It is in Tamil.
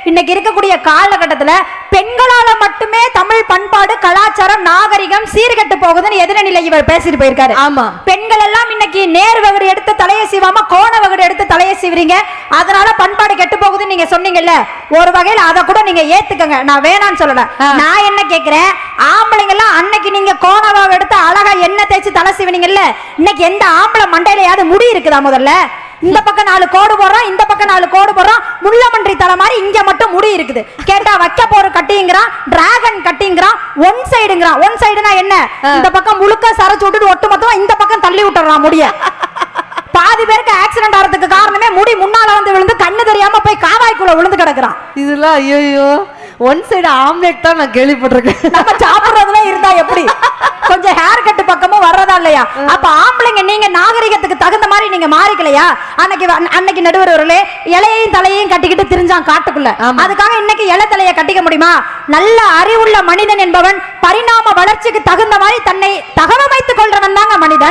இன்னைக்கு இருக்கக்கூடிய காலகட்டத்துல பெண்களால மட்டுமே தமிழ் பண்பாடு கலாச்சாரம் நாகரிகம் சீர்கெட்டு போகுதுன்னு எதிரணியில இவர் பேசிட்டு போயிருக்காரு. ஆமா, பெண்கள் எல்லாம் இன்னைக்கு நேர் வகுடு எடுத்து தலையை சீவாம கோண வகுடு எடுத்து தலையை சீவுறீங்க, அதனால பண்பாடு கெட்டு போகுதுன்னு நீங்க சொன்னீங்கல்ல. ஒரு வகையில அதை கூட நீங்க ஏத்துக்கங்க, நான் வேணான்னு சொல்லல. நான் என்ன கேக்குறேன், ஆம்பளைங்க எல்லாம் அன்னைக்கு நீங்க கோண வகுடு எடுத்து அழகா எண்ணெய் தேய்ச்சி தலை சீவினீங்கல்ல, இன்னைக்கு எந்த ஆம்பளை மண்டையிலையாவது முடி இருக்குதா? முதல்ல இந்த பக்கம் 4 கோடு போடுறோம், இந்த பக்கம் 4 கோடு போடுறோம், முள்ளமன்றி தலை மாதிரி இங்க மட்டும் முடி இருக்குது. கேட்டா வைக்க போற கட்டிங்கிறான், டிராகன் கட்டிங்கிறான், ஒன் சைடுங்கிறான். ஒன் சைடுனா என்ன? இந்த பக்கம் முழுக்க சரைச்சு விட்டுட்டு ஒட்டு மொத்தமா இந்த பக்கம் தள்ளி விட்டுறான் முடிய. பாதி பேருக்கு ஆக்சிடென்ட் ஆறதுக்கு காரணமே முடி முன்னால வந்து விழுந்து கண்ணு தெரியாம போய் காவாய்க்குள்ள விழுந்து கிடக்குறான். இதெல்லாம் ஐயோ ஒன் சைடு ஆம்லெட் தான் நான் கேள்விப்பட்டிருக்கேன். நம்ம சாப்பிடுறதுல இருந்தா எப்படி கொஞ்சம் ஹேர் கட் பக்கமும் வர்றதா இல்லையா? அப்ப ஆம்பளைங்க நீங்க நாகரிகத்துக்கு தகுந்த மாதிரி நீங்க மாறிக்கலையா? அன்னைக்கு நடுவர்களே இலையையும் தலையையும் கட்டிக்கிட்டு திரிஞ்சான் காட்டுக்குள்ள. அதுக்காக இன்னைக்கு இலை தலையை கட்டிக்க முடியுமா? நல்ல அறிவுள்ள மனிதன் என்பவன் பரிணாம வளர்ச்சிக்கு தகுந்த மாதிரி தன்னை தகவமைத்துக் கொள்றவன் தாங்க மனிதன்.